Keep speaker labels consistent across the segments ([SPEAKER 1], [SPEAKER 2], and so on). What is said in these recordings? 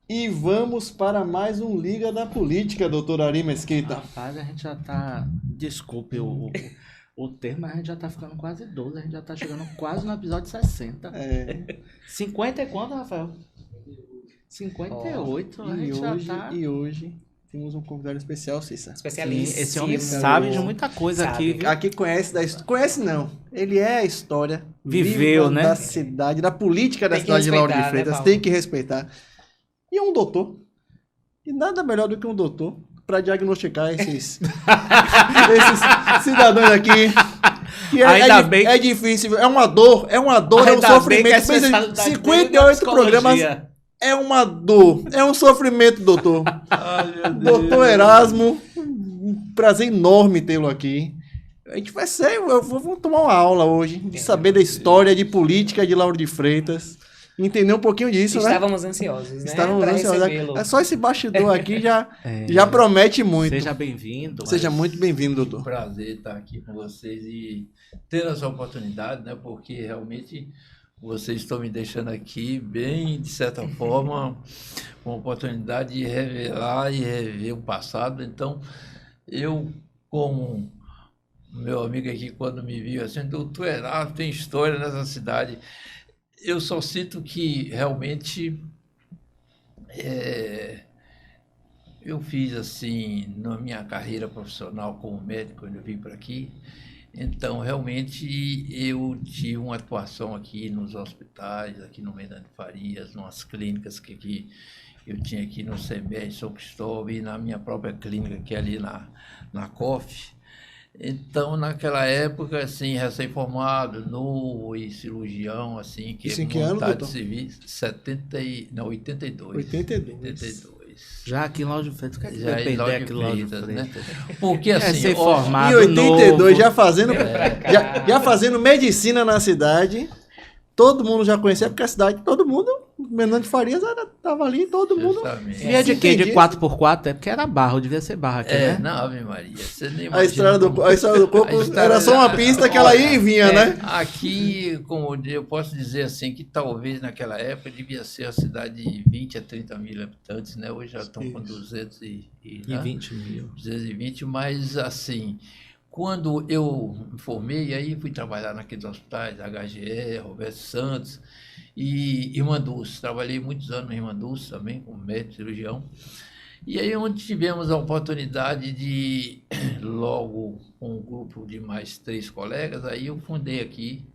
[SPEAKER 1] E vamos para mais um Liga da Política, doutor Ari Mesquita.
[SPEAKER 2] Rapaz, a gente já tá. Desculpe o termo, mas a gente já tá ficando quase 12. A gente já tá chegando quase no episódio 60. 50 e quanto, Rafael? 58. A gente já tá.
[SPEAKER 1] E hoje temos um convidado especial, Cissa.
[SPEAKER 3] Especialista.
[SPEAKER 2] Esse homem sabe de muita coisa
[SPEAKER 3] Sabe.
[SPEAKER 2] aqui, viu?
[SPEAKER 1] Aqui conhece da história. Conhece não. Ele é a história.
[SPEAKER 2] Viveu,
[SPEAKER 1] viva
[SPEAKER 2] né?
[SPEAKER 1] Da cidade, da política da
[SPEAKER 3] Tem que
[SPEAKER 1] cidade de Lauro de
[SPEAKER 3] respeitar, né,
[SPEAKER 1] Freitas.
[SPEAKER 3] Paulo?
[SPEAKER 1] Tem que respeitar. E é um doutor. E nada melhor do que um doutor para diagnosticar esses cidadãos aqui. Que
[SPEAKER 2] Ainda bem
[SPEAKER 1] é difícil, é uma dor, é um
[SPEAKER 2] Ainda bem que
[SPEAKER 1] sofrimento.
[SPEAKER 2] a especialidade dele é
[SPEAKER 1] 58 programas
[SPEAKER 2] psicologia.
[SPEAKER 1] é uma dor, é um sofrimento, doutor. Doutor Erasmo, um prazer enorme tê-lo aqui. A gente vai ser, vamos tomar uma aula hoje de saber da história, de política de Lauro de Freitas. Entender um pouquinho disso, né?
[SPEAKER 3] Estávamos ansiosos, né?
[SPEAKER 1] Estávamos
[SPEAKER 3] pra
[SPEAKER 1] ansiosos.
[SPEAKER 3] recebê-lo.
[SPEAKER 1] É só esse bastidor aqui já promete muito.
[SPEAKER 2] Seja bem-vindo.
[SPEAKER 1] Seja muito bem-vindo,
[SPEAKER 4] Um
[SPEAKER 1] doutor.
[SPEAKER 4] prazer estar aqui com vocês e ter essa oportunidade, né? Porque realmente vocês estão me deixando aqui bem, de certa forma, com a oportunidade de revelar e rever o passado. Então, eu, como meu amigo aqui, quando me viu assim, doutor Erasmo, tem história nessa cidade. Eu só sinto que realmente eu fiz assim na minha carreira profissional como médico quando eu vim para aqui. Então, realmente, eu tive uma atuação aqui nos hospitais, aqui no Mendan de Farias, nas clínicas que eu tinha aqui no CEMED, São Cristóvão, e na minha própria clínica, que é ali na COF. Então, naquela época, assim, recém-formado, novo e cirurgião, assim, que
[SPEAKER 1] Isso em que ano,
[SPEAKER 4] vontade
[SPEAKER 1] doutor?
[SPEAKER 4] de serviço, 82.
[SPEAKER 1] 82.
[SPEAKER 2] Já aqui em Lauro de Freitas, o que é que
[SPEAKER 4] Já
[SPEAKER 2] vai
[SPEAKER 4] em
[SPEAKER 2] perder
[SPEAKER 4] Lauro de
[SPEAKER 2] aqui em Lauro de
[SPEAKER 4] Freitas, né?
[SPEAKER 2] Freitas?
[SPEAKER 4] Porque assim,
[SPEAKER 2] ser
[SPEAKER 4] ó,
[SPEAKER 2] formado.
[SPEAKER 1] Em 82,
[SPEAKER 2] novo.
[SPEAKER 1] já fazendo,
[SPEAKER 3] cá.
[SPEAKER 1] já fazendo medicina na cidade, todo mundo já conhecia, porque a cidade, todo mundo, Mendan de Farias estava ali, todo mundo.
[SPEAKER 4] justamente.
[SPEAKER 2] Via de quê? De
[SPEAKER 1] Entendi.
[SPEAKER 2] 4x4? É porque era barro, devia ser barro aqui, né?
[SPEAKER 4] Não, Ave Maria, você nem
[SPEAKER 1] A
[SPEAKER 4] imagina
[SPEAKER 1] estrada do coco
[SPEAKER 4] a estrada-
[SPEAKER 1] era só uma pista que ela ia e vinha, né?
[SPEAKER 4] Aqui, como eu posso dizer assim, que talvez naquela época devia ser a cidade de 20 a 30 mil habitantes, né? Hoje já estão com 200
[SPEAKER 2] E
[SPEAKER 4] né?
[SPEAKER 2] 20 mil.
[SPEAKER 4] 220, mas assim, quando eu me formei, aí fui trabalhar naqueles hospitais, HGE, Roberto Santos e Irmanduz. Trabalhei muitos anos em Irmanduz também, como médico cirurgião. E aí onde tivemos a oportunidade de, logo com um grupo de mais 3 colegas, aí eu fundei aqui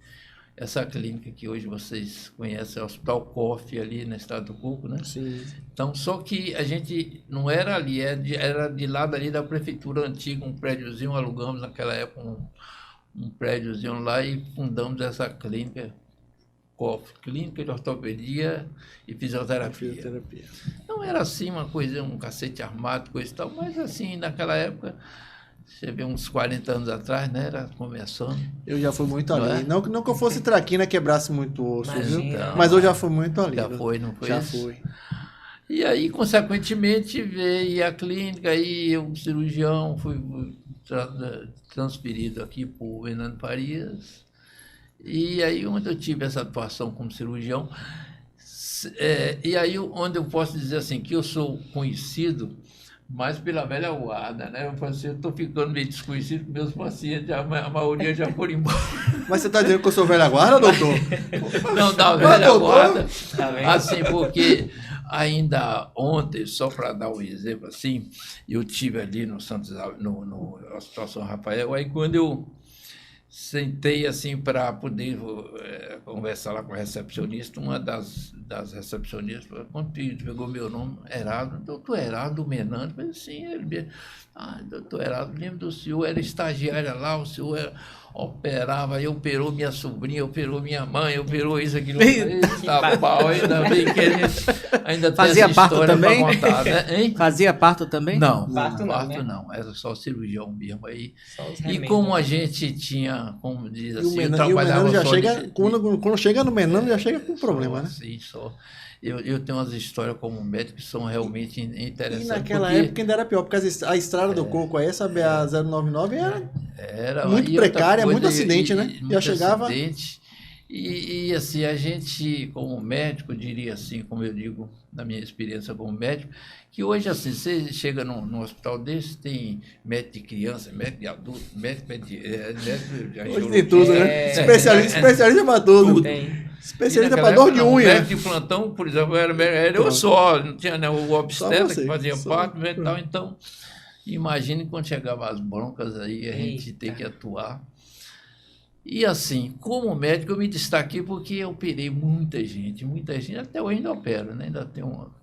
[SPEAKER 4] essa clínica que hoje vocês conhecem, é o Hospital COF, ali na Estrada do Coco, né?
[SPEAKER 1] Sim.
[SPEAKER 4] Então, só que a gente não era ali, era de lado ali da prefeitura antiga, um prédiozinho, alugamos naquela época um prédiozinho lá e fundamos essa clínica, COF, Clínica de Ortopedia e Fisioterapia.
[SPEAKER 1] Fisioterapia.
[SPEAKER 4] Não era assim uma coisa, um cacete armado, coisa e tal, mas assim, naquela época, você vê uns 40 anos atrás, né, era começando.
[SPEAKER 1] Eu já fui muito
[SPEAKER 4] Não
[SPEAKER 1] ali.
[SPEAKER 4] é?
[SPEAKER 1] Não que eu fosse traquina, quebrasse muito osso, viu?
[SPEAKER 3] Imagina.
[SPEAKER 1] Mas eu já fui muito ali.
[SPEAKER 4] Já
[SPEAKER 1] viu?
[SPEAKER 4] foi, não foi
[SPEAKER 1] Já
[SPEAKER 4] isso?
[SPEAKER 1] fui.
[SPEAKER 4] E aí, consequentemente, veio a clínica, aí eu, cirurgião, fui transferido aqui para o Hernando Farias. E aí, onde eu tive essa atuação como cirurgião, e aí, onde eu posso dizer assim, que eu sou conhecido mais pela velha guarda, né? Eu falo assim, eu estou ficando meio desconhecido, porque meus pacientes, a maioria já foram embora.
[SPEAKER 1] Mas você tá dizendo que eu sou velha guarda, doutor?
[SPEAKER 4] Não, da
[SPEAKER 1] Mas,
[SPEAKER 4] velha
[SPEAKER 1] doutor,
[SPEAKER 4] guarda.
[SPEAKER 3] Tá vendo?
[SPEAKER 4] Assim, porque ainda ontem, só para dar um exemplo assim, eu tive ali no Santos, no Hospital São Rafael, aí quando eu sentei assim para poder conversar lá com a recepcionista, uma das recepcionistas, quando pegou meu nome, Erasmo, doutor Erasmo Menando, eu falei assim, ele mesmo, doutor Erasmo, lembro do senhor, era estagiária lá, o senhor operava, aí operou minha sobrinha, operou minha mãe, operou isso, aquilo, tá bom, ainda bem que a gente ainda tem
[SPEAKER 2] Fazia
[SPEAKER 4] essa
[SPEAKER 2] parto
[SPEAKER 4] história
[SPEAKER 2] também?
[SPEAKER 4] para contar, né? Hein?
[SPEAKER 2] Fazia parto também?
[SPEAKER 4] Não,
[SPEAKER 3] Parto não, né?
[SPEAKER 4] não, era só cirurgião mesmo aí.
[SPEAKER 3] Só os
[SPEAKER 4] E
[SPEAKER 3] remédios.
[SPEAKER 4] como a gente tinha, como diz
[SPEAKER 1] E o
[SPEAKER 4] assim, eu
[SPEAKER 1] Menando
[SPEAKER 4] trabalhava
[SPEAKER 1] já
[SPEAKER 4] só
[SPEAKER 1] chega.
[SPEAKER 4] de-
[SPEAKER 1] Quando chega no Menando, já chega com problema, né?
[SPEAKER 4] Sim, só. Eu tenho umas histórias como médico que são realmente
[SPEAKER 1] E
[SPEAKER 4] interessantes.
[SPEAKER 1] naquela
[SPEAKER 4] porque
[SPEAKER 1] época ainda era pior, porque a estrada do coco aí, essa BA-099, era
[SPEAKER 4] era
[SPEAKER 1] muito
[SPEAKER 4] e outra
[SPEAKER 1] precária,
[SPEAKER 4] coisa,
[SPEAKER 1] muito acidente, né?
[SPEAKER 4] muito
[SPEAKER 1] Já chegava-
[SPEAKER 4] acidente. E assim, a gente, como médico, diria assim, como eu digo, na minha experiência como médico, que hoje, assim, você chega num hospital desse, tem médico de criança, médico de adulto, médico de
[SPEAKER 1] hoje tem tudo, né? Especialista para tudo.
[SPEAKER 2] Tem.
[SPEAKER 1] Especialista para dor de unha.
[SPEAKER 4] Médico de plantão, por exemplo, era eu só, não tinha, né, o obstetra que fazia parte e tal, então, imagine quando chegava as broncas aí, a gente tem que atuar. E assim, como médico, eu me destaquei porque eu operei muita gente, até hoje ainda opero, né?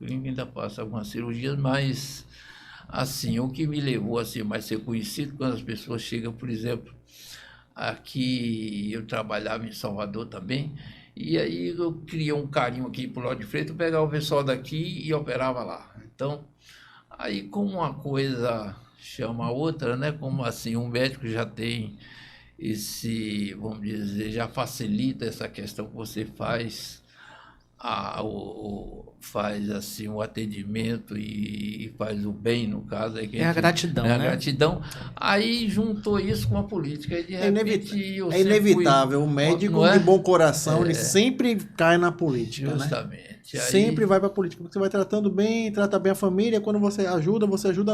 [SPEAKER 4] Ainda faço algumas cirurgias, mas assim, o que me levou assim, mais a ser conhecido, quando as pessoas chegam, por exemplo, aqui eu trabalhava em Salvador também, e aí eu criei um carinho aqui pro lado de frente, eu pegava o pessoal daqui e operava lá. Então, aí como uma coisa chama a outra, né? Como assim, um médico já tem esse, vamos dizer, já facilita essa questão que você faz, faz assim o atendimento e faz o bem, no caso. Aí
[SPEAKER 2] a gratidão, né?
[SPEAKER 4] A gratidão. Aí juntou isso com a política. E de repente,
[SPEAKER 1] é inevitável. O médico de bom coração, ele sempre cai na política,
[SPEAKER 4] justamente.
[SPEAKER 1] Né? Sempre vai para a política, porque você vai tratando bem, trata bem a família. Quando você ajuda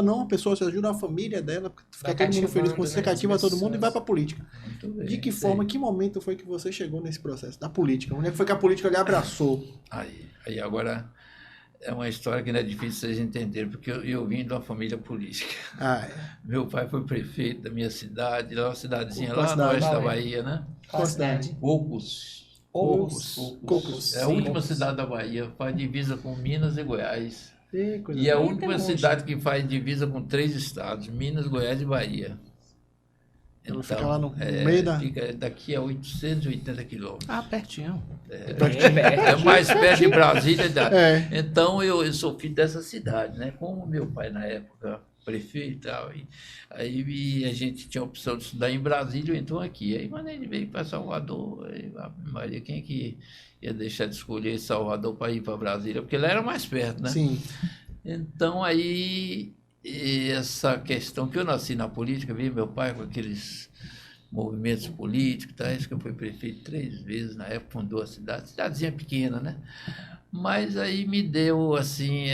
[SPEAKER 1] não a pessoa, você ajuda a família dela, fica todo mundo feliz, você cativa todo mundo e vai para a política.
[SPEAKER 4] Bem,
[SPEAKER 1] de que forma, que momento foi que você chegou nesse processo da política? Onde é que foi que a política lhe abraçou?
[SPEAKER 4] Aí agora é uma história que não é difícil vocês entenderem, porque eu vim de uma família política. Meu pai foi prefeito da minha cidade, lá uma cidadezinha lá no oeste da Bahia, né?
[SPEAKER 1] Qual cidade?
[SPEAKER 4] Cocos. É a última cidade da Bahia, faz divisa com Minas e Goiás. E é a última cidade que faz divisa com 3 estados, Minas, Goiás e Bahia.
[SPEAKER 1] Então, fica lá no meio da...
[SPEAKER 4] Fica daqui a 880 quilômetros.
[SPEAKER 2] Pertinho.
[SPEAKER 4] É mais perto de Brasília. Então, eu sou filho dessa cidade, né? Como meu pai, na época, prefeito e tal, aí a gente tinha a opção de estudar em Brasília, então aqui. Aí, quando ele veio para Salvador, Maria, quem que ia deixar de escolher Salvador para ir para Brasília? Porque lá era mais perto, né?
[SPEAKER 1] Sim.
[SPEAKER 4] Então, aí... E essa questão que eu nasci na política, vi meu pai com aqueles movimentos políticos, tá? Acho que eu fui prefeito 3 vezes, na época fundou a cidadezinha pequena, né? Mas aí me deu, assim,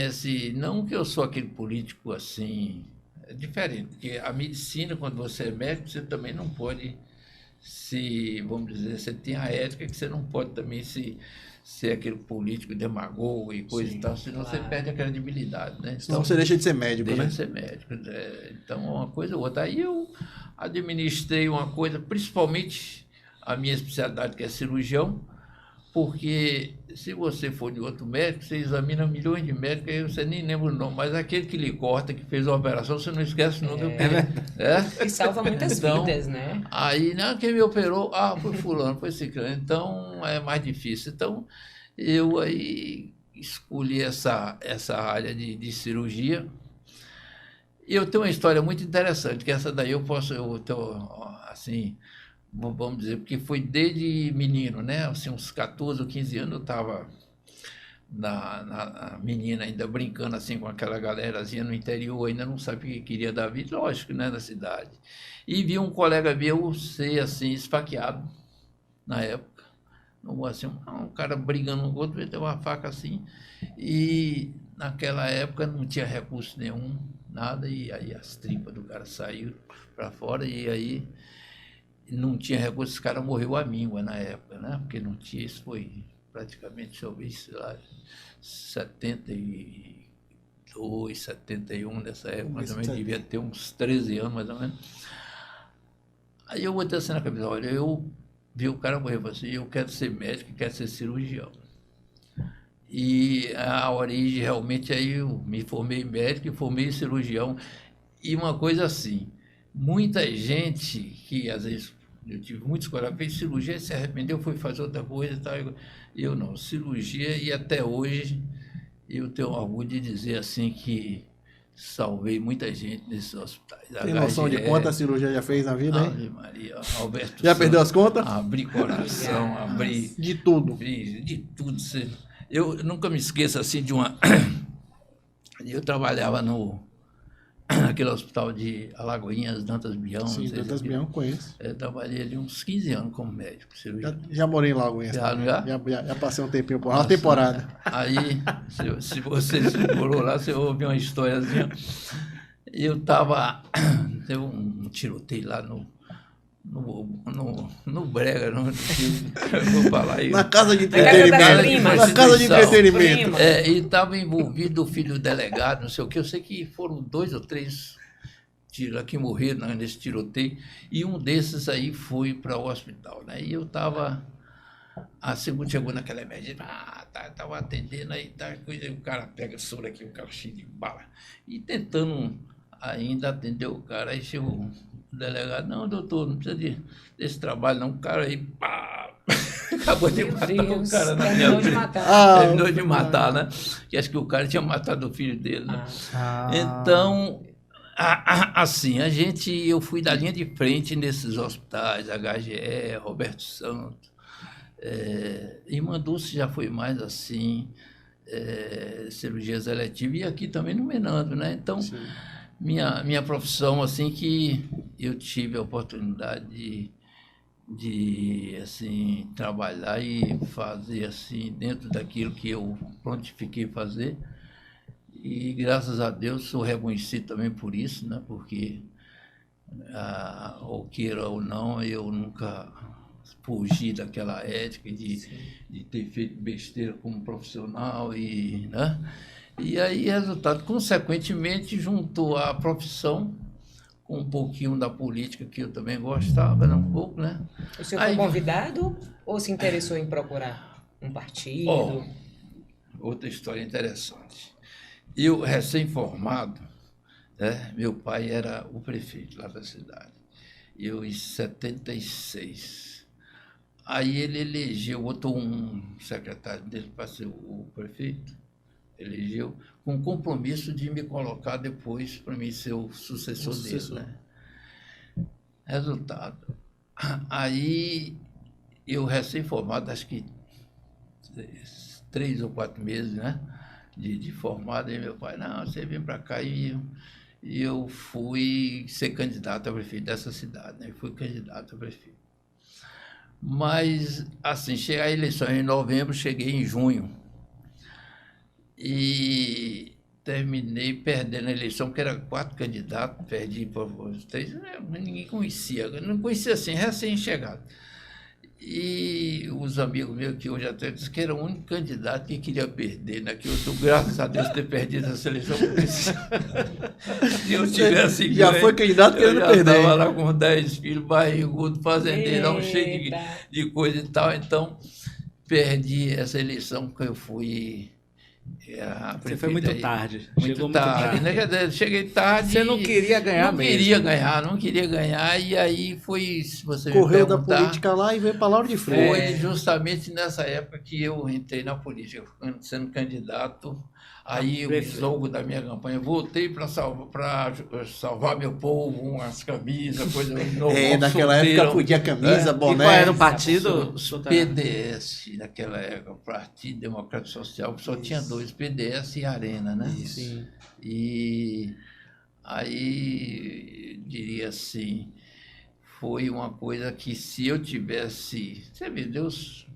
[SPEAKER 4] não que eu sou aquele político, assim, é diferente, porque a medicina, quando você é médico, você também não pode vamos dizer, você tem a ética que você não pode também ser aquele político demagogo e coisa e tal, senão você perde a credibilidade, né?
[SPEAKER 1] Então você deixa de ser médico,
[SPEAKER 4] né? Deixa de ser médico. Então, uma coisa ou outra. Aí eu administrei uma coisa, principalmente a minha especialidade, que é cirurgião, porque se você for de outro médico, você examina milhões de médicos, aí você nem lembra o nome, mas aquele que lhe corta, que fez a operação, você não esquece nunca.
[SPEAKER 3] E salva muitas vidas, né?
[SPEAKER 4] Aí, quem me operou? Foi fulano, foi ciclano. Então, é mais difícil. Então, eu aí escolhi essa área de cirurgia. E eu tenho uma história muito interessante, que essa daí eu tenho, assim... Vamos dizer, porque foi desde menino, né? Assim, uns 14 ou 15 anos eu estava na menina ainda brincando assim com aquela galerazinha no interior, ainda não sabia o que queria da vida, lógico, né? Na cidade. E vi um colega meu ser assim, esfaqueado na época. Assim, um cara brigando com o outro, meteu uma faca assim. E naquela época não tinha recurso nenhum, nada, e aí as tripas do cara saíram para fora, e aí não tinha recurso, esse cara morreu à míngua na época, né? Porque não tinha, isso foi praticamente, deixa eu ver, sei lá, 72, 71, nessa época, mais ou menos, devia ter uns 13 anos, mais ou menos. Aí eu botei assim na cabeça, olha, eu vi o cara morrer, assim, eu quero ser médico, quero ser cirurgião. E a origem, realmente, aí eu me formei médico e formei cirurgião. E uma coisa assim, muita gente que, às vezes, eu tive muitos colegas, fez cirurgia, se arrependeu, foi fazer outra coisa e tal. Eu não, cirurgia, e até hoje eu tenho orgulho de dizer assim que salvei muita gente nesses hospitais.
[SPEAKER 1] Tem noção de quanta cirurgia já fez na vida, hein?
[SPEAKER 4] Ave Maria, Alberto
[SPEAKER 1] já Santos, perdeu as contas?
[SPEAKER 4] Abri coração, abri...
[SPEAKER 1] De tudo.
[SPEAKER 4] De tudo. Eu nunca me esqueço assim de uma... Eu trabalhava aquele hospital de Alagoinhas, Dantas Bião.
[SPEAKER 1] Sim, Dantas Bião, conheço.
[SPEAKER 4] Trabalhei ali uns 15 anos como médico, cirurgião.
[SPEAKER 1] Já morei em Lagoinhas. Já passei um tempinho por lá, uma temporada.
[SPEAKER 4] Aí, se você segurou lá, você ouviu uma historiazinha. Eu teve um tiroteio lá no Brega, não vou falar aí.
[SPEAKER 1] Na casa de entretenimento. Na casa de entretenimento.
[SPEAKER 4] E estava envolvido o filho do delegado, não sei o que. Eu sei que foram 2 ou 3 tiros que morreram nesse tiroteio. E um desses aí foi para o hospital, né? E eu estava... A segunda chegou naquela emergência, estava atendendo aí, o cara pega sobre aqui, o cara cheio de bala. E tentando ainda atender o cara, aí chegou o delegado, não, doutor, não precisa desse trabalho não, o cara aí, pá, acabou de matar o cara na minha frente. Terminou de matar, né? Que acho que o cara tinha matado o filho dele, né? Então, assim, eu fui da linha de frente nesses hospitais, HGE, Roberto Santos, Irmã Dulce já foi mais assim, cirurgias eletivas, e aqui também no Menando, né? Então, minha profissão, assim, que eu tive a oportunidade de assim, trabalhar e fazer assim, dentro daquilo que eu prontifiquei fazer. E, graças a Deus, sou reconhecido também por isso, né? Porque, ou queira ou não, eu nunca fugir daquela ética de ter feito besteira como profissional né? E aí, resultado, consequentemente, juntou a profissão com um pouquinho da política que eu também gostava, né? Um pouco, né?
[SPEAKER 3] O senhor foi convidado ou se interessou em procurar um partido?
[SPEAKER 4] Outra história interessante. Eu, recém-formado, né? Meu pai era o prefeito lá da cidade. Eu, em 76. Aí ele elegeu, botou um secretário dele para ser o prefeito, elegeu, com o compromisso de me colocar depois para mim ser o sucessor dele, né? Resultado. Aí eu recém-formado, acho que 3 ou 4 meses, né? De formado, aí meu pai, não, você vem para cá e eu fui ser candidato a prefeito dessa cidade, né? Fui candidato a prefeito. Mas, assim, a eleição em novembro, cheguei em junho. E terminei perdendo a eleição, porque eram 4 candidatos, perdi para os 3, ninguém conhecia, não conhecia assim, recém-chegado. E os amigos meus, que hoje até dizem que era o único candidato que queria perder, né? Que eu estou, graças a Deus, ter perdido essa eleição, porque se eu tivesse ganho,
[SPEAKER 1] já foi candidato querendo perder. Eu
[SPEAKER 4] estava lá com 10 filhos, barrigudo, fazendeirão, cheio de coisa e tal. Então, perdi essa eleição que eu fui...
[SPEAKER 2] Você foi muito tarde.
[SPEAKER 4] Muito tarde, né? Cheguei tarde.
[SPEAKER 2] Você não queria ganhar mesmo.
[SPEAKER 4] Não queria ganhar. E aí foi, se você
[SPEAKER 1] correu da política lá e veio para Lauro de Freitas.
[SPEAKER 4] Foi justamente nessa época que eu entrei na política, sendo candidato. Aí o slogan da minha campanha, voltei para salvar meu povo, umas camisas, coisa nova.
[SPEAKER 1] Naquela época podia camisa, boné.
[SPEAKER 2] E qual era o partido?
[SPEAKER 4] PDS, naquela época, Partido Democrático Social, só tinha 2, PDS e Arena, né?
[SPEAKER 2] Sim.
[SPEAKER 4] E aí, diria assim, foi uma coisa que se eu tivesse... Você vê, Deus...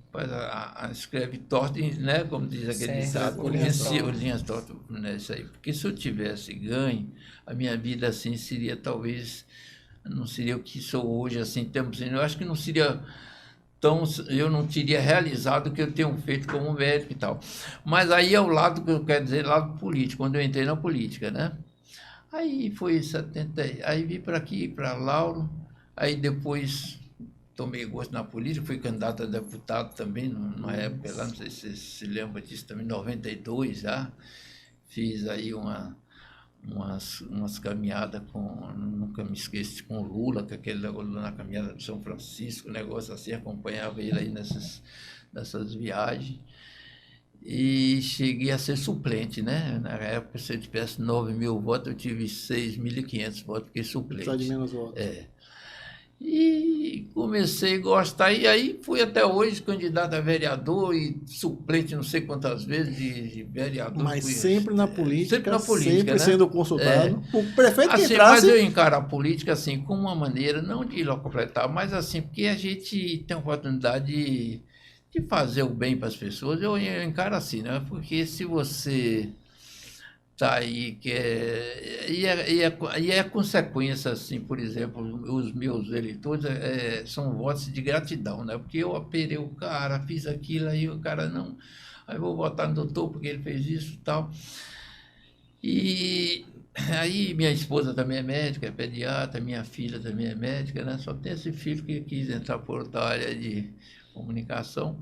[SPEAKER 4] escreve torto, né? Como diz aquele ditado, linhas tortas, né? Isso aí. Porque se eu tivesse ganho, a minha vida assim seria talvez, não seria o que sou hoje, assim, eu acho que não seria tão, eu não teria realizado o que eu tenho feito como médico e tal. Mas aí é o lado que eu quero dizer, lado político, quando eu entrei na política, né? Aí foi 70, aí vim para aqui, para Lauro, aí depois tomei gosto na política, fui candidato a deputado também, numa época lá, não sei se você se lembra disso também, em 92 já, fiz aí umas caminhadas nunca me esqueço, com o Lula, com aquele negócio na caminhada de São Francisco, negócio assim, acompanhava ele aí nessas viagens. E cheguei a ser suplente, né? Na época, se eu tivesse 9 mil votos, eu tive 6.500 votos, fiquei suplente.
[SPEAKER 1] Só de menos votos.
[SPEAKER 4] E comecei a gostar, e aí fui até hoje candidato a vereador e suplente não sei quantas vezes de vereador.
[SPEAKER 1] Mas sempre na política,
[SPEAKER 4] sempre na política,
[SPEAKER 1] sempre
[SPEAKER 4] né?
[SPEAKER 1] sendo consultado. O prefeito que
[SPEAKER 4] Assim,
[SPEAKER 1] entrasse...
[SPEAKER 4] mas eu encaro a política assim, como uma maneira, não de completar, mas assim, porque a gente tem a oportunidade de fazer o bem para as pessoas, eu encaro assim, né? Porque se você tá aí, e é consequência, assim, por exemplo, os meus eleitores são votos de gratidão, né? Porque eu aperei o cara, fiz aquilo, aí o cara não, aí vou votar no doutor porque ele fez isso e tal. E aí minha esposa também é médica, é pediatra, minha filha também é médica, né? Só tem esse filho que quis entrar por outra área de comunicação,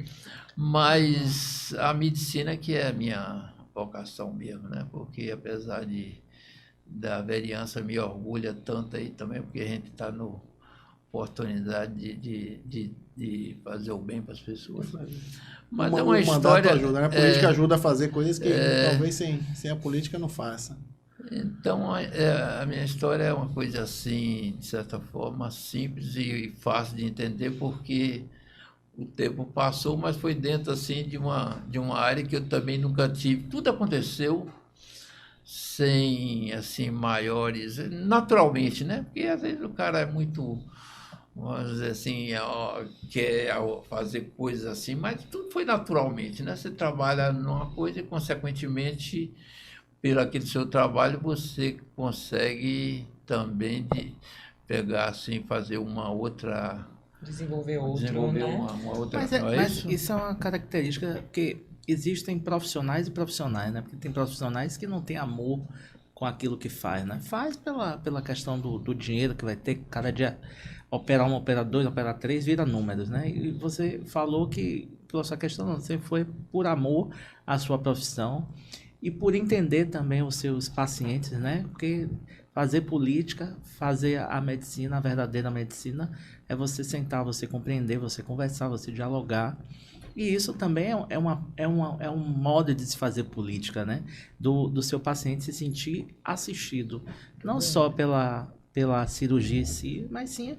[SPEAKER 4] mas a medicina que é a minha vocação mesmo, né? Porque apesar da vereança me orgulha tanto aí também, porque a gente está na oportunidade de fazer o bem para as pessoas. Mas é uma história...
[SPEAKER 1] ajuda, né? A política ajuda a fazer coisas que talvez sem a política não faça.
[SPEAKER 4] Então, a minha história é uma coisa assim, de certa forma, simples e fácil de entender, porque o tempo passou, mas foi dentro assim de uma área que eu também nunca tive. Tudo aconteceu sem assim maiores, naturalmente, né? Porque às vezes o cara é muito, vamos dizer assim, quer fazer coisas assim, mas tudo foi naturalmente, né? Você trabalha numa coisa e, consequentemente, pelo aquele seu trabalho, você consegue também pegar assim, fazer uma outra...
[SPEAKER 3] Desenvolver outro,
[SPEAKER 4] desenvolver
[SPEAKER 3] né?
[SPEAKER 4] uma outra...
[SPEAKER 2] Mas isso é uma característica, porque existem profissionais e profissionais, né? Porque tem profissionais que não têm amor com aquilo que faz, né? Faz pela questão do dinheiro que vai ter, cada dia operar um, operar dois, operar três, vira números, né? E você falou que, pela sua questão, não, você foi por amor à sua profissão e por entender também os seus pacientes, né? Porque fazer política, fazer a medicina, a verdadeira medicina, é você sentar, você compreender, você conversar, você dialogar. E isso também é um modo de se fazer política, né? Do seu paciente se sentir assistido. Não só pela cirurgia em si, mas sim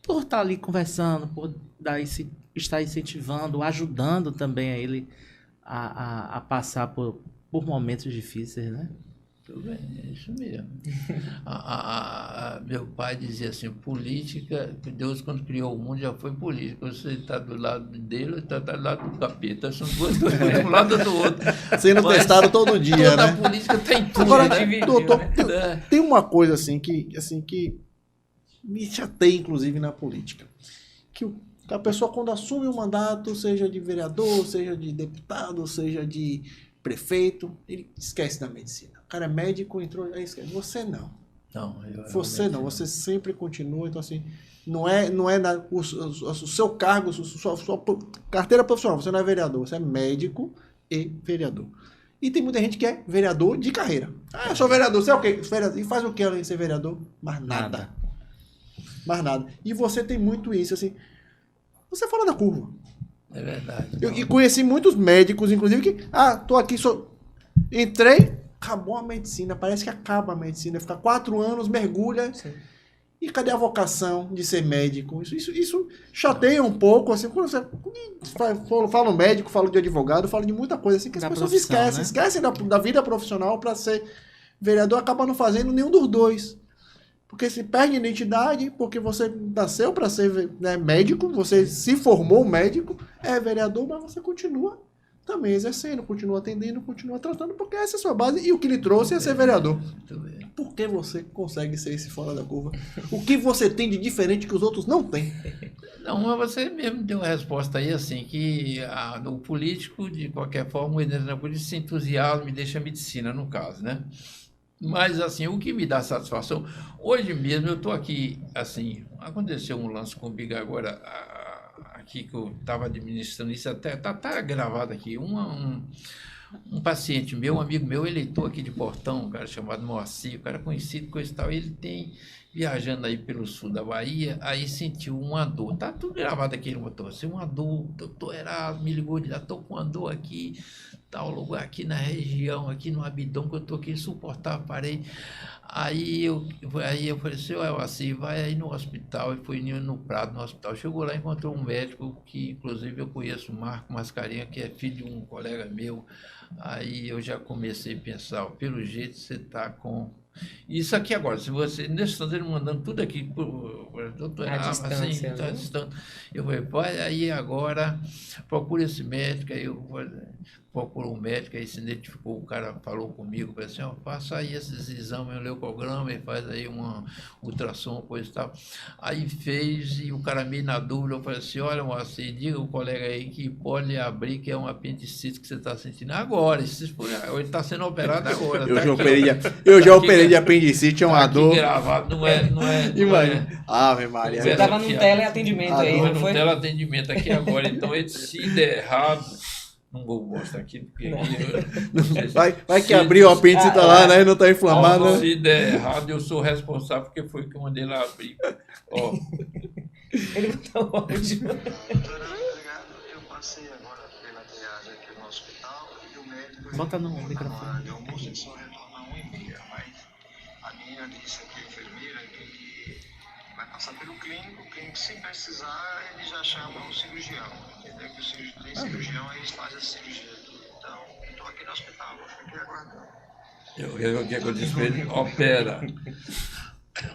[SPEAKER 2] por estar ali conversando, por estar incentivando, ajudando também a ele a passar por momentos difíceis, né?
[SPEAKER 4] Tudo bem, é isso mesmo. Meu pai dizia assim, política, Deus quando criou o mundo já foi política. Você está do lado dele ou está do lado do capeta. São duas coisas, um lado do outro.
[SPEAKER 1] Sendo testado todo dia,
[SPEAKER 4] toda
[SPEAKER 1] né?
[SPEAKER 4] A política tem tudo,
[SPEAKER 1] Agora,
[SPEAKER 4] né?
[SPEAKER 1] doutor,
[SPEAKER 3] né?
[SPEAKER 1] tem uma coisa assim que me chateia, inclusive, na política. Que a pessoa, quando assume um mandato, seja de vereador, seja de deputado, seja de prefeito, ele esquece da medicina. O cara é médico, entrou, aí esquece. Você não. Você não, você sempre continua. Então, assim, não é o seu cargo, sua carteira profissional. Você não é vereador, você é médico e vereador. E tem muita gente que é vereador de carreira. Ah, eu sou vereador, você é o quê? E faz o que além de ser vereador? Mais nada. Mais nada. E você tem muito isso, assim. Você é fora da curva.
[SPEAKER 4] É verdade.
[SPEAKER 1] E conheci muitos médicos, inclusive, que... tô aqui, entrei, acabou a medicina. Parece que acaba a medicina. Fica 4 anos, mergulha. Sim. E cadê a vocação de ser médico? Isso chateia um pouco, assim, quando você fala médico, fala de advogado, fala de muita coisa, assim, que as pessoas esquecem. Né? Esquecem da vida profissional para ser vereador, acaba não fazendo nenhum dos dois. Porque se perde identidade, porque você nasceu para ser, né, médico, você se formou médico, é vereador, mas você continua também exercendo, continua atendendo, continua tratando, porque essa é a sua base e o que lhe trouxe é ser vereador. Por que você consegue ser esse fora da curva? O que você tem de diferente que os outros não têm?
[SPEAKER 4] Não, mas você mesmo deu uma resposta aí, assim, que o político, de qualquer forma, o entra na política se entusiasma e deixa a medicina, no caso, né? Mas, assim, o que me dá satisfação, hoje mesmo eu estou aqui, assim, aconteceu um lance comigo agora, aqui que eu estava administrando isso, até tá gravado aqui, um paciente meu, um amigo meu, eleitor aqui de Portão, um cara chamado Moacir, um cara conhecido, coisa e tal, ele viajando aí pelo sul da Bahia, aí sentiu uma dor. Tá tudo gravado aqui no motor. Assim, uma dor, o doutor Erasmo me ligou, já tô com uma dor aqui, tal lugar aqui na região, aqui no abdômen, que eu tô aqui insuportável, parei. Aí eu falei assim, assim, vai aí no hospital, e fui no Prado, no hospital. Chegou lá, encontrou um médico, que inclusive eu conheço, o Marco Mascarenha, que é filho de um colega meu. Aí eu já comecei a pensar, ó, pelo jeito você tá com... Isso aqui agora, se você, nesse instante, ele mandando tudo aqui, doutor, assim, tá distante. Eu falei, vai aí agora, procura esse médico, aí eu procurou um médico, aí se identificou, o cara falou comigo, falou assim, ó, faça aí esses exames, um leucograma, e faz aí uma ultrassom, coisa e tal. Aí fez, e o cara meio na dúvida, eu falei assim, olha, Moacir, diga o colega aí que pode abrir, que é um apendicite que você está sentindo agora, ele está sendo operado agora.
[SPEAKER 1] Eu já operei de apendicite, é uma dor.
[SPEAKER 4] Gravado, não é.
[SPEAKER 1] Imagina. Ave Maria.
[SPEAKER 3] Você estava num teleatendimento aí, não foi?
[SPEAKER 4] Teleatendimento aqui agora, então se der errado, não vou mostrar aqui, porque
[SPEAKER 1] vai que abriu o apêndice, tá lá, né? Não tá inflamado.
[SPEAKER 4] Se der errado, eu sou responsável, porque foi que eu mandei lá abrir. Ó.
[SPEAKER 3] Ele botou ótimo.
[SPEAKER 5] Eu passei agora pela triagem aqui no hospital e o médico...
[SPEAKER 2] Bota no microfone.
[SPEAKER 5] De almoço, ele só retorna 1h30, mas a menina disse aqui, a enfermeira, que vai passar pelo clínico, se precisar, ele já chama o cirurgião, entendeu? Que o cirurgião, tem cirurgião, eles fazem a cirurgia aqui. Então, estou aqui no hospital, vou ficar aqui aguardando.
[SPEAKER 4] O que eu disse pra ele? Opera.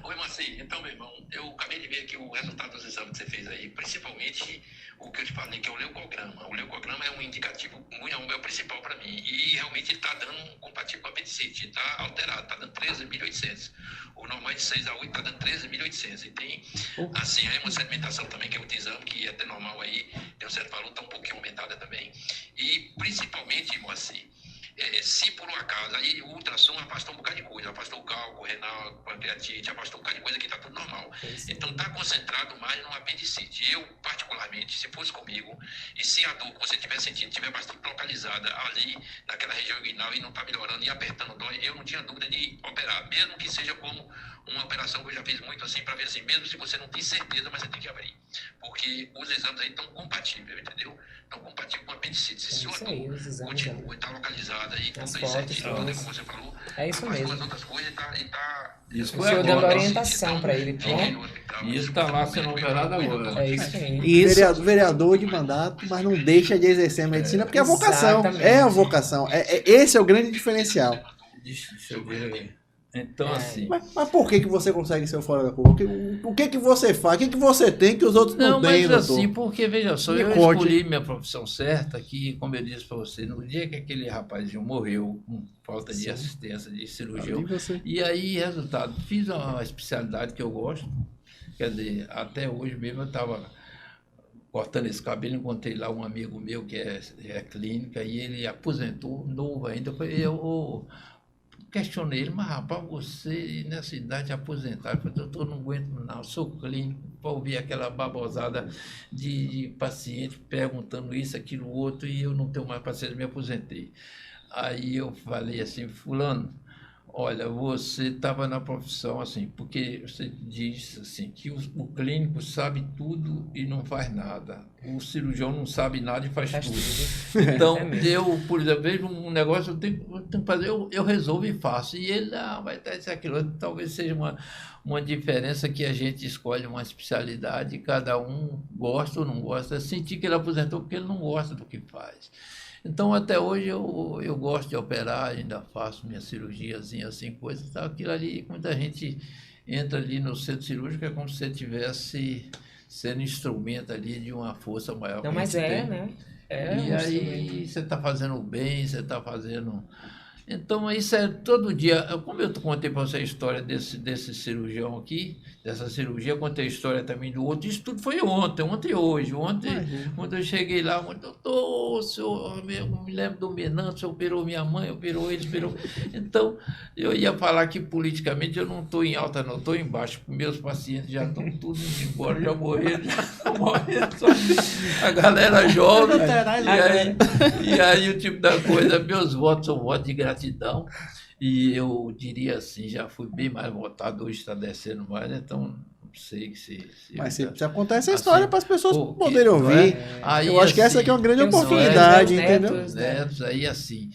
[SPEAKER 6] Oi, Moacir. Então, meu irmão, eu acabei de ver aqui o resultado dos exames que você fez aí, principalmente o que eu te falei, que é o leucograma. O leucograma é um indicativo, é o principal para mim, e realmente ele está dando compatível com a apendicite, está alterado, está dando 13.800. O normal é de 6 a 8 está dando 13.800. E tem, assim, a hemossedimentação também, que é outro exame, que é até normal aí, tem um certo valor, está um pouquinho aumentada também. E, principalmente, Moacir, se por um acaso, aí o ultrassom afastou um bocado de coisa, afastou o cálculo renal, pancreatite, afastou um bocado de coisa que está tudo normal. Então está concentrado mais no apendicite. Eu, particularmente, se fosse comigo, e se a dor que você estiver sentindo estiver bastante localizada ali, naquela região inguinal, e não está melhorando e apertando dói, eu não tinha dúvida de operar, mesmo que seja como uma operação que eu já fiz muito assim, para ver assim, mesmo se você não tem certeza, mas você tem que abrir. Porque os exames aí estão compatíveis, entendeu? Estão compatíveis com a apendicite. Se sua dor continua, está localizada e tudo isso certinho, como você falou,
[SPEAKER 3] é isso mesmo.
[SPEAKER 6] as outras coisas está...
[SPEAKER 4] Isso
[SPEAKER 3] o senhor dando orientação para ele.
[SPEAKER 4] Isso está lá sendo operado agora.
[SPEAKER 3] É isso aí.
[SPEAKER 1] Vereador de mandato, mas não deixa de exercer a medicina, porque é a vocação.
[SPEAKER 3] Exatamente.
[SPEAKER 1] É a vocação. Esse é o grande diferencial.
[SPEAKER 4] Deixa eu ver aí. Então, assim...
[SPEAKER 1] Mas por que você consegue ser fora da curva? O que você faz? O que você tem que os outros não têm,
[SPEAKER 4] mas
[SPEAKER 1] doutor?
[SPEAKER 4] assim, porque, veja só, eu escolhi minha profissão certa, que, como eu disse para você, no dia que aquele rapazinho morreu com falta de assistência, de cirurgião, e aí, resultado, fiz uma especialidade que eu gosto, quer dizer, até hoje mesmo eu estava cortando esse cabelo, encontrei lá um amigo meu que é clínica, e ele aposentou, novo ainda, eu questionei ele, mas rapaz, você nessa idade aposentado, eu falei, doutor, não aguento não, eu sou clínico, para ouvir aquela babosada de paciente perguntando isso, aquilo, outro, e eu não tenho mais paciência, me aposentei. Aí eu falei assim, fulano, olha, você estava na profissão assim, porque você diz assim, que o clínico sabe tudo e não faz nada. O cirurgião não sabe nada e faz tudo. Então, eu, por exemplo, vejo um negócio, eu tenho que fazer, eu resolvo e faço. E ele, vai dar isso, aquilo. Talvez seja uma diferença que a gente escolhe uma especialidade, cada um gosta ou não gosta. Sentir que ele aposentou porque ele não gosta do que faz. Então, até hoje, eu gosto de operar, ainda faço minha cirurgiazinha, assim, coisa e tal. Aquilo ali, muita gente entra ali no centro cirúrgico, é como se você estivesse sendo instrumento ali de uma força maior.
[SPEAKER 3] Não, mas né?
[SPEAKER 4] E aí, você está fazendo bem, você está fazendo... Então, isso é todo dia. Como eu contei para você a história desse cirurgião aqui, dessa cirurgia, contei a história também do outro. Isso tudo foi ontem e hoje. Ontem, quando eu cheguei lá, doutor, o senhor, eu me lembro do Menando, o senhor operou minha mãe, operou ele, operou. Então, eu ia falar que politicamente eu não estou em alta, não, estou embaixo. Meus pacientes já estão todos indo embora, já morreram, a galera jovem. E aí o tipo da coisa, meus votos são votos de gratidão. E eu diria assim, já fui bem mais votado, hoje está descendo mais, então não sei se...
[SPEAKER 1] Mas se acontece a
[SPEAKER 4] assim,
[SPEAKER 1] história para as pessoas
[SPEAKER 4] porque,
[SPEAKER 1] poderem
[SPEAKER 4] não é?
[SPEAKER 1] ouvir.
[SPEAKER 4] Aí,
[SPEAKER 1] Eu acho que essa aqui é uma grande
[SPEAKER 3] tem os
[SPEAKER 1] oportunidade,
[SPEAKER 3] filhos, né, os
[SPEAKER 1] entendeu?
[SPEAKER 3] netos,
[SPEAKER 4] Os netos, aí assim,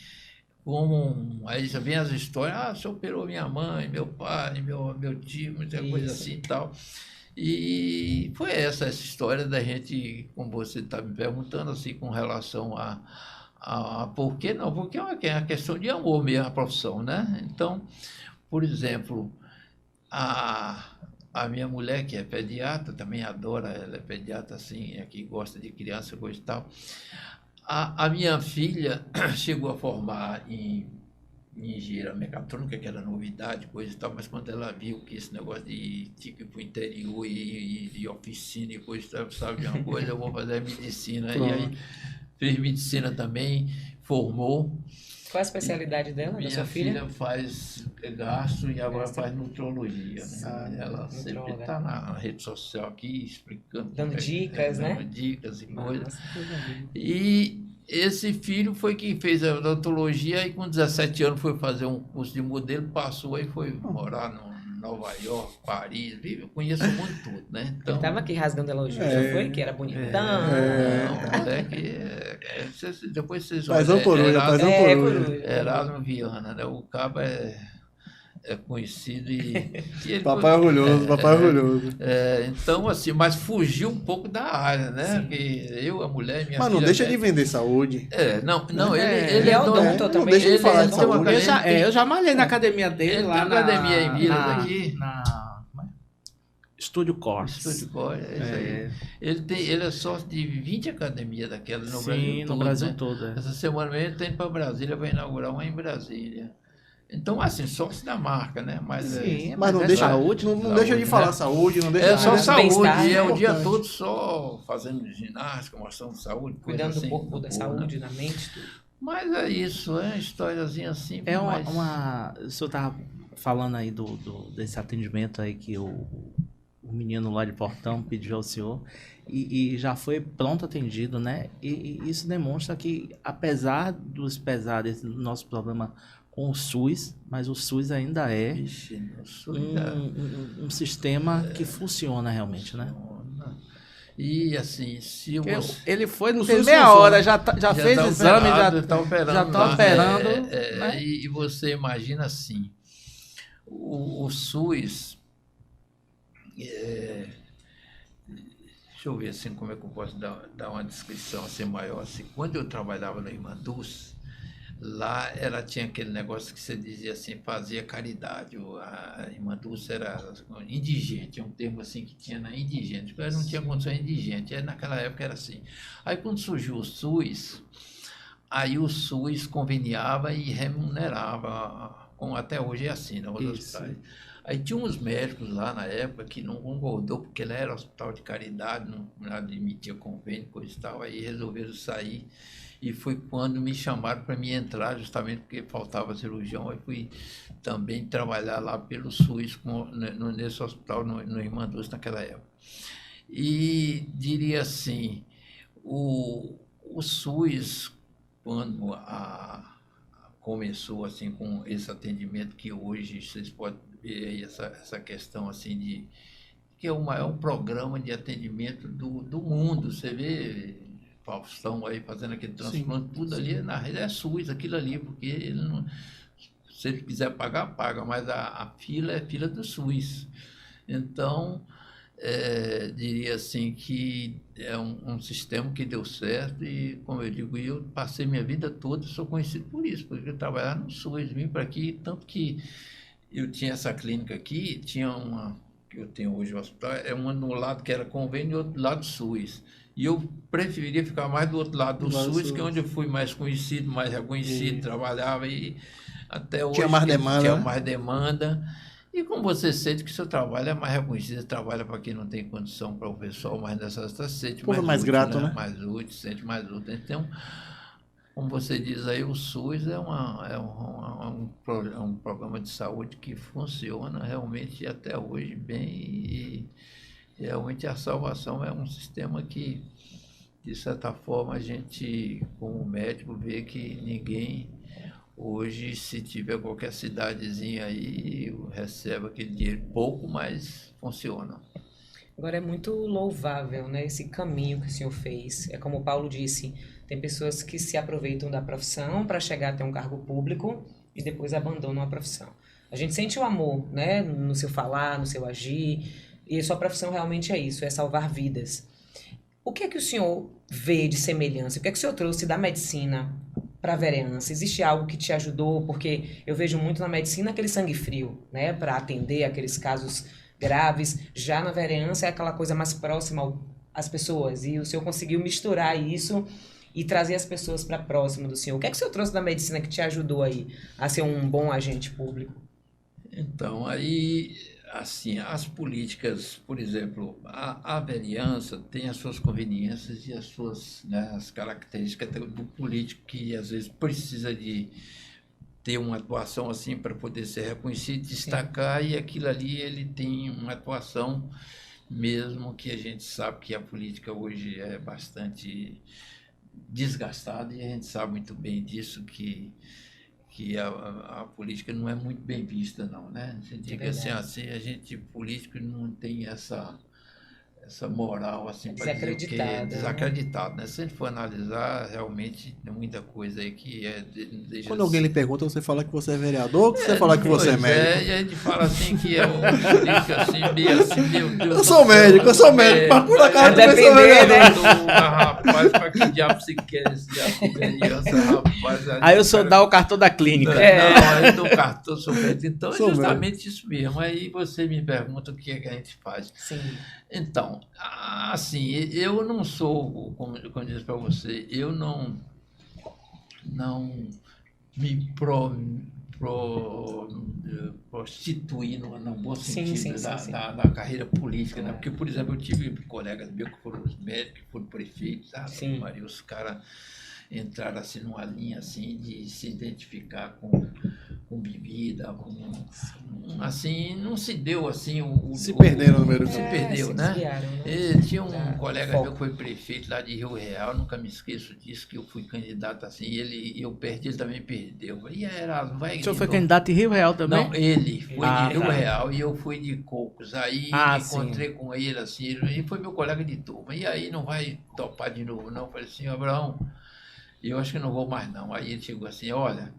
[SPEAKER 4] aí já vem as histórias, você operou minha mãe, meu pai, meu tio, muita coisa
[SPEAKER 3] Isso.
[SPEAKER 4] assim e tal. E foi essa história da gente, como você está me perguntando, assim, com relação a por que não? Porque é uma questão de amor mesmo, a profissão, né? Então, por exemplo, a minha mulher, que é pediatra, também adora, ela é pediatra, assim, é que gosta de criança, coisa e tal. A minha filha chegou a formar em engenharia mecatrônica, que era novidade, coisa e tal, mas quando ela viu que esse negócio de ir para o interior e oficina e coisa e tal, sabe de uma coisa, eu vou fazer medicina. E aí fez medicina também, formou.
[SPEAKER 3] Qual a especialidade dela, da
[SPEAKER 4] Minha
[SPEAKER 3] sua filha?
[SPEAKER 4] filha faz gastro e agora faz nutrologia. Né?
[SPEAKER 3] Ah,
[SPEAKER 4] Ela sempre
[SPEAKER 3] nutróloga.
[SPEAKER 4] está na rede social aqui explicando.
[SPEAKER 3] Dando dicas, né?
[SPEAKER 4] Dando dicas e coisas.
[SPEAKER 3] Nossa.
[SPEAKER 4] E esse filho foi quem fez a odontologia e com 17 anos foi fazer um curso de modelo, passou e foi morar no Nova York, Paris, eu conheço o mundo todo, né? Então,
[SPEAKER 3] Ele tava aqui rasgando elogio, já foi? Que era bonitão.
[SPEAKER 4] não, depois vocês
[SPEAKER 1] Paizão coruja, paizão coruja.
[SPEAKER 3] coruja.
[SPEAKER 4] Erasmo Viana, né? O cabo é conhecido e ele
[SPEAKER 1] Papai orgulhoso, papai orgulhoso.
[SPEAKER 4] então, assim, mas fugiu um pouco da área, né? Porque eu, a mulher, minha
[SPEAKER 1] Mas não
[SPEAKER 4] filha
[SPEAKER 1] deixa de
[SPEAKER 4] médica-
[SPEAKER 1] vender saúde.
[SPEAKER 4] Não, ele
[SPEAKER 3] Ele é
[SPEAKER 4] dono-
[SPEAKER 3] odonto
[SPEAKER 1] não
[SPEAKER 3] também.
[SPEAKER 1] deixa de falar de
[SPEAKER 4] tem uma
[SPEAKER 1] saúde.
[SPEAKER 2] Eu já malhei na academia dele
[SPEAKER 4] Ele
[SPEAKER 2] lá
[SPEAKER 4] tem
[SPEAKER 2] na...
[SPEAKER 4] academia em Minas aqui.
[SPEAKER 2] como é? Estúdio Cortes.
[SPEAKER 4] Estúdio Core, é isso aí. Ele é sócio de 20 academias daquelas no Brasil
[SPEAKER 2] Sim,
[SPEAKER 4] todo.
[SPEAKER 2] no Brasil
[SPEAKER 4] né?
[SPEAKER 2] todo.
[SPEAKER 4] Essa semana mesmo ele está indo para Brasília, vai inaugurar uma em Brasília. Então, assim, sócio da marca, né? Mas,
[SPEAKER 2] Sim,
[SPEAKER 1] Mas não
[SPEAKER 2] é
[SPEAKER 1] deixa,
[SPEAKER 2] saúde.
[SPEAKER 1] não deixa de
[SPEAKER 4] né?
[SPEAKER 1] falar saúde, não deixa
[SPEAKER 4] é
[SPEAKER 1] de
[SPEAKER 4] só
[SPEAKER 1] falar
[SPEAKER 4] saúde,
[SPEAKER 3] bem-estar,
[SPEAKER 4] e é
[SPEAKER 1] né?
[SPEAKER 4] o dia
[SPEAKER 1] Importante.
[SPEAKER 4] todo só fazendo ginástica, mostrando saúde, coisa
[SPEAKER 3] Cuidando
[SPEAKER 4] assim,
[SPEAKER 3] do corpo, da
[SPEAKER 4] né?
[SPEAKER 3] saúde, da mente, tudo.
[SPEAKER 4] Mas é isso, é uma historiazinha assim.
[SPEAKER 2] É
[SPEAKER 4] mas...
[SPEAKER 2] o senhor estava falando aí desse atendimento aí que o menino lá de Portão pediu ao senhor e já foi pronto atendido, né? E isso demonstra que, apesar dos pesares do nosso problema com o SUS, mas o SUS ainda é
[SPEAKER 4] Vixe, no sul
[SPEAKER 2] um sistema que funciona realmente, né?
[SPEAKER 4] E assim, se
[SPEAKER 2] Porque
[SPEAKER 4] você...
[SPEAKER 2] ele foi, não
[SPEAKER 1] O
[SPEAKER 2] teve
[SPEAKER 1] SUS
[SPEAKER 2] meia
[SPEAKER 1] funciona.
[SPEAKER 2] hora, já fez
[SPEAKER 4] tá
[SPEAKER 2] exame,
[SPEAKER 4] operado,
[SPEAKER 2] já
[SPEAKER 4] tá operando,
[SPEAKER 2] já tá
[SPEAKER 4] lá,
[SPEAKER 2] operando,
[SPEAKER 4] né?
[SPEAKER 2] né?
[SPEAKER 4] E você imagina assim, o SUS, deixa eu ver assim como é que eu posso dar uma descrição assim maior. Assim, quando eu trabalhava no Irmanduz, lá tinha aquele negócio que você dizia assim, fazia caridade. A Irmanduz era indigente, é um termo assim que tinha na indigente, porque não tinha condição indigente, naquela época era assim. Aí quando surgiu o SUS, aí o SUS conveniava e remunerava, como até hoje é assim, né, os
[SPEAKER 2] Isso.
[SPEAKER 4] hospitais. Aí tinha uns médicos lá na época que não concordou, porque ele era hospital de caridade, não admitia convênio, coisa e tal, aí resolveram sair. E foi quando me chamaram para me entrar, justamente porque faltava cirurgião, aí fui também trabalhar lá pelo SUS, nesse hospital, no Irmanduz, naquela época. E diria assim, o SUS, quando começou assim com esse atendimento que hoje vocês podem ver aí essa questão assim que é o maior programa de atendimento do mundo. Você vê Faustão aí fazendo aquele transplante, tudo ali na rede é SUS, aquilo ali, porque ele não, se ele quiser pagar, paga, mas a fila é fila do SUS. Então, diria assim que é um sistema que deu certo e, como eu digo, eu passei minha vida toda, sou conhecido por isso, porque eu trabalhava no SUS, vim para aqui, tanto que eu tinha essa clínica aqui, tinha uma, que eu tenho hoje no hospital, uma no lado que era convênio e outro lado SUS. E eu preferia ficar mais do outro lado do SUS, que é onde eu fui mais conhecido, mais reconhecido, trabalhava e até hoje
[SPEAKER 1] Tinha mais demanda,
[SPEAKER 4] tinha
[SPEAKER 1] né?
[SPEAKER 4] mais demanda. E como você sente que o seu trabalho é mais reconhecido, você trabalha para quem não tem condição, para o pessoal mais necessitado, você sente
[SPEAKER 1] Povo mais
[SPEAKER 4] útil,
[SPEAKER 1] grato, né?
[SPEAKER 4] Mais útil, sente mais útil. Então, como você diz aí, o SUS é um programa de saúde que funciona realmente até hoje bem e realmente a salvação é um sistema que, de certa forma, a gente, como médico, vê que ninguém Hoje, se tiver qualquer cidadezinha aí, recebe aquele dinheiro pouco, mas funciona.
[SPEAKER 3] Agora é muito louvável, né, esse caminho que o senhor fez. É como o Paulo disse, tem pessoas que se aproveitam da profissão para chegar até um cargo público e depois abandonam a profissão. A gente sente o amor, né, no seu falar, no seu agir, e a sua profissão realmente é isso, é salvar vidas. O que é que o senhor vê de semelhança? O que é que o senhor trouxe da medicina para a vereança? Existe algo que te ajudou? Porque eu vejo muito na medicina aquele sangue frio, né, para atender aqueles casos graves. Já na vereança é aquela coisa mais próxima às pessoas. E o senhor conseguiu misturar isso e trazer as pessoas para próximo do senhor. O que é que o senhor trouxe da medicina que te ajudou aí a ser um bom agente público?
[SPEAKER 4] Então, aí, assim, as políticas, por exemplo, a vereança tem as suas conveniências e as suas, né, as características do político que às vezes precisa de ter uma atuação assim para poder ser reconhecido, destacar, e aquilo ali ele tem uma atuação, mesmo que a gente sabe que a política hoje é bastante desgastada, e a gente sabe muito bem disso, que a política não é muito bem vista, não, né? Você diga assim, a gente político não tem essa moral, assim, para dizer o que é desacreditado, né? Se a gente for analisar, realmente tem muita coisa aí que deixa.
[SPEAKER 1] Quando alguém lhe pergunta, você fala que você é vereador ou você fala que você é médico?
[SPEAKER 4] E a gente fala assim que é um político assim, meio assim, meu Deus.
[SPEAKER 1] Eu sou médico, mas por acaso
[SPEAKER 3] também sou vereador.
[SPEAKER 4] Rapaz, para que diabo se quer esse diabo de vereança, rapaz?
[SPEAKER 2] Aí o senhor dá o cartão da clínica.
[SPEAKER 4] Não, eu dou cartão, sou médico. Então é
[SPEAKER 1] Sou
[SPEAKER 4] justamente isso mesmo. Aí você me pergunta o que é que a gente faz.
[SPEAKER 3] Sim.
[SPEAKER 4] Então, assim, eu não sou, como eu disse para você, eu não me prostituir no bom sentido da carreira política, né? Porque, por exemplo, eu tive colegas meus que foram médicos, que foram prefeitos, Maria, os caras entraram assim numa linha assim de se identificar com bebida, assim, não se deu assim
[SPEAKER 1] se perderam no meio do
[SPEAKER 4] se perdeu, né?
[SPEAKER 3] Desviaram, né?
[SPEAKER 4] E tinha um colega meu que foi prefeito lá de Rio Real, nunca me esqueço disso, que eu fui candidato assim, e eu perdi, ele também perdeu. E Erasmo, vai.
[SPEAKER 2] O senhor foi candidato em Rio Real também?
[SPEAKER 4] Não, ele foi de Rio Real e eu fui de Cocos. Aí encontrei com ele assim, e foi meu colega de turma. E aí não vai topar de novo, não? Eu falei assim, Abraão, eu acho que não vou mais não. Aí ele chegou assim, olha,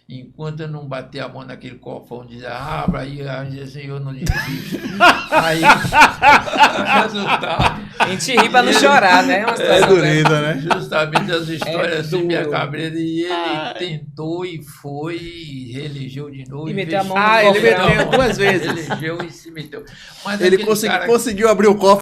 [SPEAKER 4] enquanto eu não bater a mão naquele cofão, dizer, abra aí, assim, eu não desisto. Aí, resultado.
[SPEAKER 3] A gente ri pra não chorar, né? Uma situação
[SPEAKER 1] bonita, né?
[SPEAKER 4] Justamente as histórias assim, minha
[SPEAKER 3] duro.
[SPEAKER 4] cabreira, e ele tentou e foi, e reelegeu de novo.
[SPEAKER 3] E
[SPEAKER 4] e
[SPEAKER 3] meteu a
[SPEAKER 4] fez-
[SPEAKER 3] mão no
[SPEAKER 2] ele
[SPEAKER 3] cofrão.
[SPEAKER 2] meteu 2 vezes.
[SPEAKER 4] Elegeu e se meteu. Mas
[SPEAKER 1] Ele
[SPEAKER 4] aquele cara-
[SPEAKER 1] conseguiu abrir o cofre